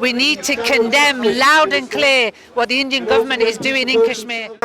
we need to condemn loud and clear what the Indian government is doing in Kashmir.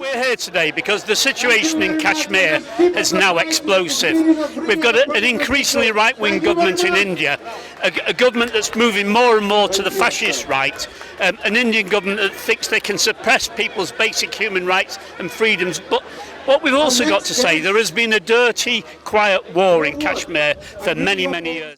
We're here today because the situation in Kashmir is now explosive. We've got an increasingly right-wing government in India, a government that's moving more and more to the fascist right, an Indian government that thinks they can suppress people's basic human rights and freedoms. But what we've also got to say, there has been a dirty, quiet war in Kashmir for many, many years.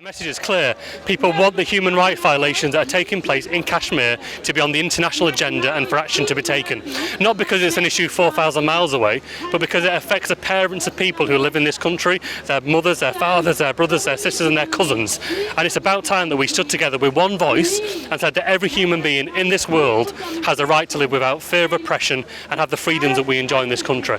The message is clear. People want the human rights violations that are taking place in Kashmir to be on the international agenda and for action to be taken. Not because it's an issue 4,000 miles away, but because it affects the parents of people who live in this country, their mothers, their fathers, their brothers, their sisters and their cousins. And it's about time that we stood together with one voice and said that every human being in this world has a right to live without fear of oppression and have the freedoms that we enjoy in this country.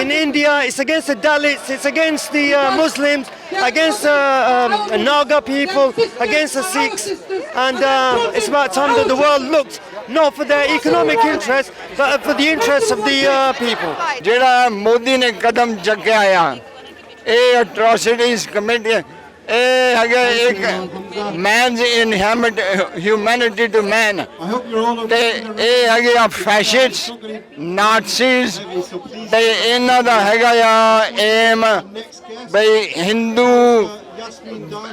In India, it's against the Dalits, it's against the Muslims, against Naga people, against the Sikhs, and it's about time that the world looked not for their economic interests, but for the interests of the people. ਜਿਹੜਾ ਮੋਦੀ ਨੇ ਕਦਮ ਚੱਕਿਆ ਆ, ਇਹ atrocities committed, ਇਹ ਹੈਗਾ ਇੱਕ man's inherent humanity to man, ਤੇ ਇਹ ਹੈਗੇ ਆ fascists, Nazis, ਤੇ ਇਹਨਾਂ ਦਾ ਹੈਗਾ ਆ ਏਮ ਬਈ Hindu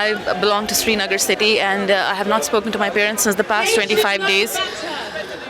I belong to Srinagar city and I have not spoken to my parents since the past 25 days.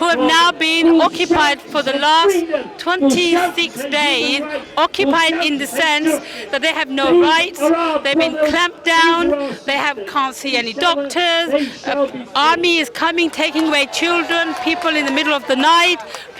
who have now been occupied for the last 26 days, occupied in the sense that they have no rights, they've been clamped down, can't see any doctors, army is coming, taking away children, people in the middle of the night,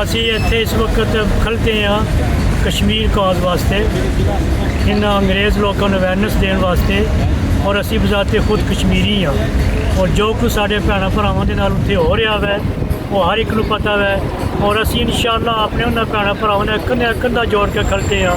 ਅਸੀਂ ਇੱਥੇ ਇਸ ਵਕਤ ਖਲਤੇ ਹਾਂ ਕਸ਼ਮੀਰ ਕਾਜ਼ ਵਾਸਤੇ, ਇਹਨਾਂ ਅੰਗਰੇਜ਼ ਲੋਕਾਂ ਨੂੰ ਅਵੇਅਰਨੈਸ ਦੇਣ ਵਾਸਤੇ, ਔਰ ਅਸੀਂ ਬਜ਼ਾਤੇ ਖੁਦ ਕਸ਼ਮੀਰੀ ਹਾਂ ਔਰ ਜੋ ਕੁਝ ਸਾਡੇ ਭੈਣਾਂ ਭਰਾਵਾਂ ਦੇ ਨਾਲ ਉੱਥੇ ਹੋ ਰਿਹਾ ਹੈ ਉਹ ਹਰ ਇੱਕ ਨੂੰ ਪਤਾ ਹੈ ਔਰ ਅਸੀਂ ਇਨਸ਼ਾਅੱਲਾ ਆਪਣੇ ਉਹਨਾਂ ਭੈਣਾਂ ਭਰਾਵਾਂ ਨਾਲ ਕੰਧਾ ਜੋੜ ਕੇ ਖਲਤੇ ਹਾਂ।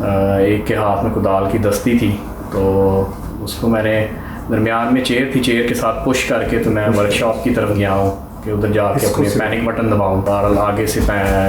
ایک کے ہاتھ میں کدال کی دستی تھی، تو اس کو میں نے درمیان میں چیئر تھی، چیئر کے ساتھ پش کر کے تو میں ورک شاپ کی طرف گیا ہوں کہ ادھر جا کے اپنے پینک بٹن دباؤں، اور آگے سے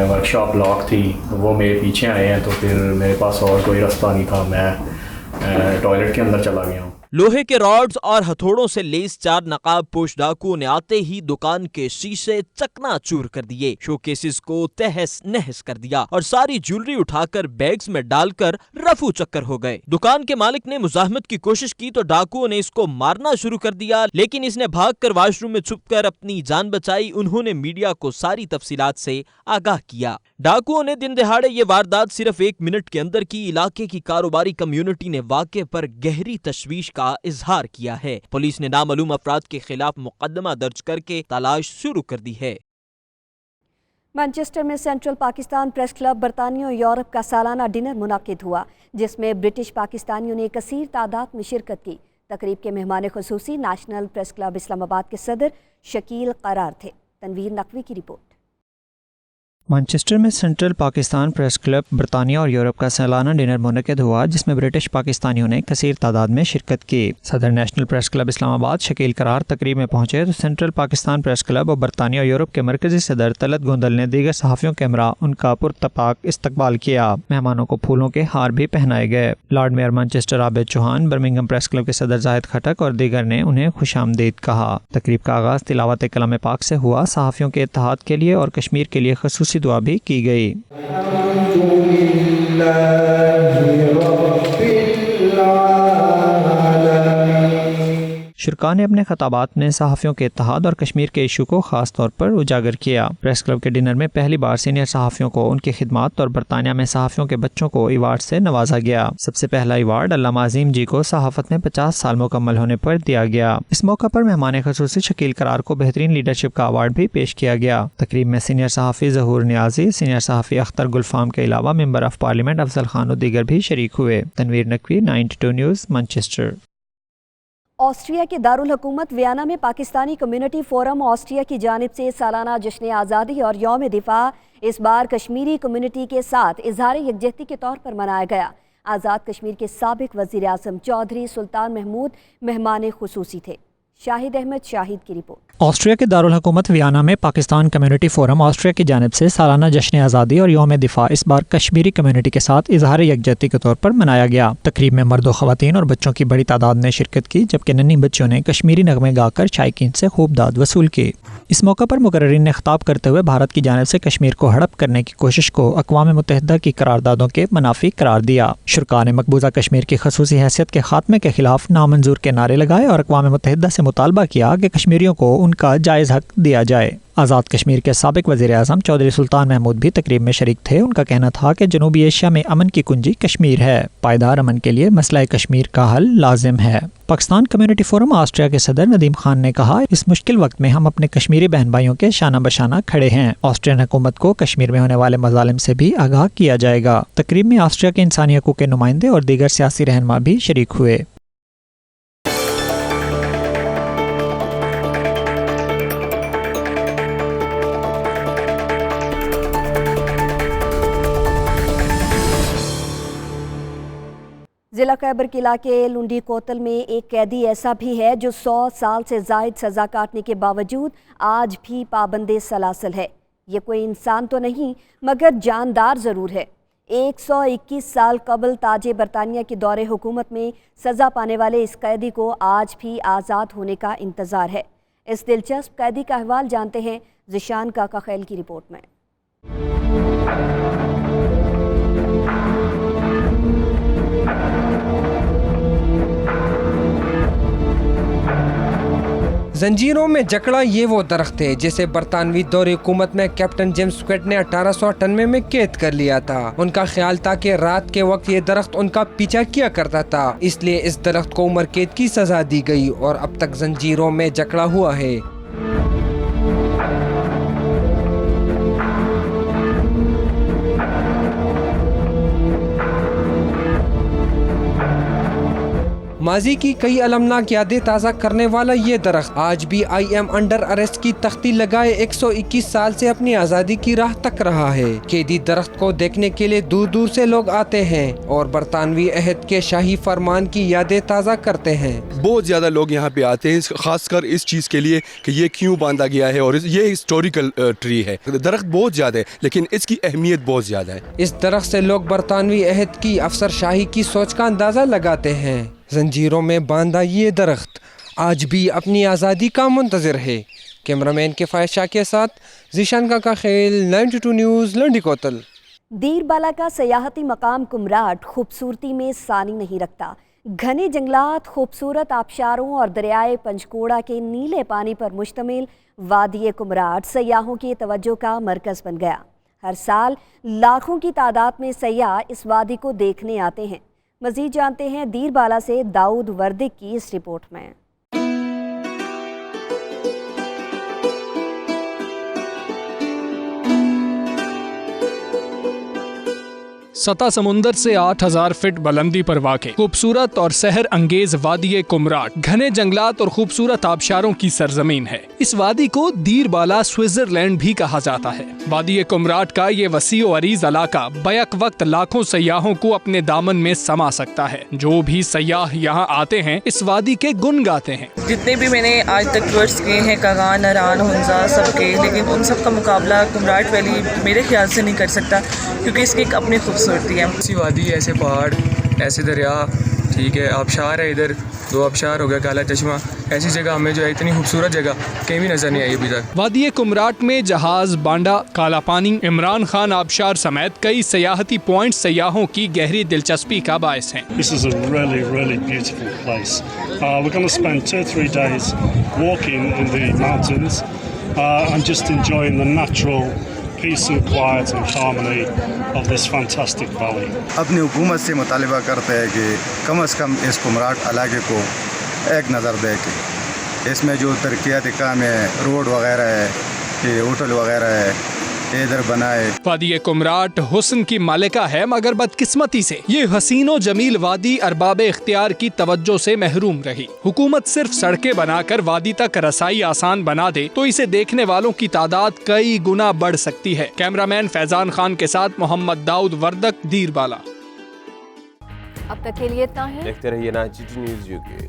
ورک شاپ لاک تھی، وہ میرے پیچھے آئے ہیں، تو پھر میرے پاس اور کوئی رستہ نہیں تھا، میں ٹوائلٹ کے اندر چلا گیا ہوں۔ لوہے کے راڈز اور ہتھوڑوں سے لیس 4 نقاب پوش ڈاکوؤں نے آتے ہی دکان کے شیشے چکنا چور کر دیے، شو کیسز کو تہس نہس کر دیا اور ساری جیولری اٹھا کر بیگز میں ڈال کر رفو چکر ہو گئے۔ دکان کے مالک نے مزاحمت کی کوشش کی تو ڈاکوؤں نے اس کو مارنا شروع کر دیا، لیکن اس نے بھاگ کر واش روم میں چھپ کر اپنی جان بچائی۔ انہوں نے میڈیا کو ساری تفصیلات سے آگاہ کیا۔ ڈاکوؤں نے دن دہاڑے یہ واردات صرف 1 منٹ کے اندر کی۔ علاقے کی کاروباری کمیونٹی نے واقعے پر گہری تشویش کا اظہار کیا ہے۔ پولیس نے نامعلوم افراد کے خلاف مقدمہ درج کر کے تلاش شروع کر دی ہے۔ مانچسٹر میں سینٹرل پاکستان پریس کلب برطانیہ اور یورپ کا سالانہ ڈنر منعقد ہوا، جس میں برٹش پاکستانیوں نے کثیر تعداد میں شرکت کی۔ تقریب کے مہمان خصوصی نیشنل پریس کلب اسلام آباد کے صدر شکیل قرار تھے۔ تنویر نقوی کی رپورٹ۔ مانچسٹر میں سینٹرل پاکستان پریس کلب برطانیہ اور یورپ کا سالانہ ڈنر منعقد ہوا، جس میں برٹش پاکستانیوں نے کثیر تعداد میں شرکت کی۔ صدر نیشنل پریس کلب اسلام آباد شکیل قرار تقریب میں پہنچے تو سینٹرل پاکستان پریس کلب اور برطانیہ اور یورپ کے مرکزی صدر طلعت گوندل نے دیگر صحافیوں کے ہمراہ ان کا پرتپاک استقبال کیا۔ مہمانوں کو پھولوں کے ہار بھی پہنائے گئے۔ لارڈ میئر مانچسٹر عابد چوہان، برمنگھم پریس کلب کے صدر زاہد خٹک اور دیگر نے انہیں خوش آمدید کہا۔ تقریب کا آغاز تلاوت کلام پاک سے ہوا۔ صحافیوں کے اتحاد کے لیے اور کشمیر کے لیے خصوصی دعا بھی کی گئی۔ شرکاء نے اپنے خطابات میں صحافیوں کے اتحاد اور کشمیر کے ایشو کو خاص طور پر اجاگر کیا۔ پریس کلب کے ڈنر میں پہلی بار سینئر صحافیوں کو ان کی خدمات اور برطانیہ میں صحافیوں کے بچوں کو ایوارڈ سے نوازا گیا۔ سب سے پہلا ایوارڈ علامہ عظیم جی کو صحافت میں 50 سال مکمل ہونے پر دیا گیا۔ اس موقع پر مہمان خصوصی شکیل قرار کو بہترین لیڈرشپ کا ایوارڈ بھی پیش کیا گیا۔ تقریب میں سینئر صحافی ظہور نیازی، سینئر صحافی اختر گلفام کے علاوہ ممبر آف پارلیمنٹ افضل خان اور دیگر بھی شریک ہوئے۔ Tanveer Naqvi, 92 news, Manchester. Austria کے دارالحکومت ویانا میں پاکستانی کمیونٹی فورم آسٹریا کی جانب سے سالانہ جشن آزادی اور یوم دفاع اس بار کشمیری کمیونٹی کے ساتھ اظہار یکجہتی کے طور پر منایا گیا۔ آزاد کشمیر کے سابق وزیر اعظم چودھری سلطان محمود مہمان خصوصی تھے۔ شاہد احمد شاہد کی رپورٹ۔ آسٹریا کے دارالحکومت ویانا میں پاکستان کمیونٹی فورم آسٹریا کی جانب سے سالانہ جشن آزادی اور یوم دفاع اس بار کشمیری کمیونٹی کے ساتھ اظہار یکجہتی کے طور پر منایا گیا۔ تقریب میں مرد و خواتین اور بچوں کی بڑی تعداد نے شرکت کی، جبکہ ننھی بچوں نے کشمیری نغمے گا کر شائقین سے خوب داد وصول کی۔ اس موقع پر مقررین نے خطاب کرتے ہوئے بھارت کی جانب سے کشمیر کو ہڑپ کرنے کی کوشش کو اقوام متحدہ کی قراردادوں کے منافی قرار دیا۔ شرکاء نے مقبوضہ کشمیر کی خصوصی حیثیت کے خاتمے کے خلاف نامنظور کے نعرے لگائے اور اقوام متحدہ سے مطالبہ کیا کہ کشمیریوں کو ان کا جائز حق دیا جائے۔ آزاد کشمیر کے سابق وزیر اعظم چودھری سلطان محمود بھی تقریب میں شریک تھے۔ ان کا کہنا تھا کہ جنوبی ایشیا میں امن کی کنجی کشمیر ہے، پائیدار امن کے لیے مسئلہ کشمیر کا حل لازم ہے۔ پاکستان کمیونٹی فورم آسٹریا کے صدر ندیم خان نے کہا، اس مشکل وقت میں ہم اپنے کشمیری بہن بھائیوں کے شانہ بشانہ کھڑے ہیں۔ آسٹریین حکومت کو کشمیر میں ہونے والے مظالم سے بھی آگاہ کیا جائے گا۔ تقریب میں آسٹریا کے انسانی حقوق کے نمائندے اور دیگر سیاسی رہنما بھی شریک ہوئے۔ ضلع خیبر کے علاقے لنڈی کوتل میں ایک قیدی ایسا بھی ہے جو 100 سال سے زائد سزا کاٹنے کے باوجود آج بھی پابند سلاسل ہے۔ یہ کوئی انسان تو نہیں مگر جاندار ضرور ہے۔ 121 سال قبل تاج برطانیہ کے دور حکومت میں سزا پانے والے اس قیدی کو آج بھی آزاد ہونے کا انتظار ہے۔ اس دلچسپ قیدی کا احوال جانتے ہیں ذیشان کاکا خیل کی رپورٹ میں۔ زنجیروں میں جکڑا یہ وہ درخت ہے جسے برطانوی دور حکومت میں کیپٹن جیمز سکوٹ نے 1898 میں قید کر لیا تھا۔ ان کا خیال تھا کہ رات کے وقت یہ درخت ان کا پیچھا کیا کرتا تھا، اس لیے اس درخت کو عمر قید کی سزا دی گئی اور اب تک زنجیروں میں جکڑا ہوا ہے۔ ماضی کی کئی المناک یادیں تازہ کرنے والا یہ درخت آج بھی آئی ایم انڈر اریسٹ کی تختی لگائے 121 سال سے اپنی آزادی کی راہ تک رہا ہے۔ قیدی درخت کو دیکھنے کے لیے دور دور سے لوگ آتے ہیں اور برطانوی عہد کے شاہی فرمان کی یادیں تازہ کرتے ہیں۔ بہت زیادہ لوگ یہاں پہ آتے ہیں خاص کر اس چیز کے لیے کہ یہ کیوں باندھا گیا ہے، اور یہ ہسٹوریکل ٹری ہے۔ درخت بہت زیادہ ہے لیکن اس کی اہمیت بہت زیادہ ہے۔ اس درخت سے لوگ برطانوی عہد کی افسر شاہی کی سوچ کا اندازہ لگاتے ہیں۔ زنجیروں میں باندھا یہ درخت آج بھی اپنی آزادی کا منتظر ہے۔ کیمرامین کفایت شاہ کے ساتھ ذیشان کا خیل، 92 نیوز، لنڈی کوتل۔ دیر بالا کا سیاحتی مقام کمراٹ خوبصورتی میں ثانی نہیں رکھتا۔ گھنے جنگلات، خوبصورت آبشاروں اور دریائے پنچکوڑا کے نیلے پانی پر مشتمل وادی کمراٹ سیاحوں کی توجہ کا مرکز بن گیا۔ ہر سال لاکھوں کی تعداد میں سیاح اس وادی کو دیکھنے آتے ہیں۔ مزید جانتے ہیں دیر بالا سے داؤد وردک کی اس رپورٹ میں۔ سطح سمندر سے 8000 فٹ بلندی پر واقع خوبصورت اور سحر انگیز وادی کمراٹ گھنے جنگلات اور خوبصورت آبشاروں کی سرزمین ہے۔ اس وادی کو دیر بالا سوئٹزرلینڈ بھی کہا جاتا ہے۔ وادی کمراٹ کا یہ وسیع و عریض علاقہ بیک وقت لاکھوں سیاحوں کو اپنے دامن میں سما سکتا ہے۔ جو بھی سیاح یہاں آتے ہیں اس وادی کے گن گاتے ہیں۔ جتنے بھی میں نے آج تک ٹورس کیے ہیں، کاغان، نران، ہنزا، سب کے، لیکن ان سب کا مقابلہ کمراٹ ویلی میرے خیال سے نہیں کر سکتا، کیونکہ اس کی ایک اپنی خوبصورتی ہے۔ ایسی وادی، ایسے پہاڑ، ایسے دریا، ٹھیک ہے، آبشار ہے، ادھر 2 آبشار ہو گیا، کالا چشمہ، ایسی جگہ ہمیں جو ہے اتنی خوبصورت جگہ کہیں بھی نظر نہیں آئی ابھی تک۔ وادی کمراٹ میں جہاز، بانڈا، کالا پانی، عمران خان آبشار سمیت کئی سیاحتی پوائنٹ سیاحوں کی گہری دلچسپی کا باعث ہیں۔ This is a really, really beautiful place. We're going to spend 2-3 days walking in the mountains and just enjoying the natural peace and quiet and harmony of this fantastic valley. اپنی حکومت سے مطالبہ کرتے ہیں کہ کم از کم اس کمراٹ علاقے کو ایک نظر دے کے اس میں جو ترقیاتی کام ہے، روڈ وغیرہ ہے، کہ ہوٹل وغیرہ ہے، ادھر بنائے۔ وادی کمراٹ حسن کی مالکہ ہے، مگر بدقسمتی سے یہ حسین و جمیل وادی ارباب اختیار کی توجہ سے محروم رہی۔ حکومت صرف سڑکیں بنا کر وادی تک رسائی آسان بنا دے تو اسے دیکھنے والوں کی تعداد کئی گنا بڑھ سکتی ہے۔ کیمرامین فیضان خان کے ساتھ محمد داؤد وردک، دیر بالا۔ اب تک کے لیے اتنا ہے، دیکھتے رہیے 92 نیوز UK۔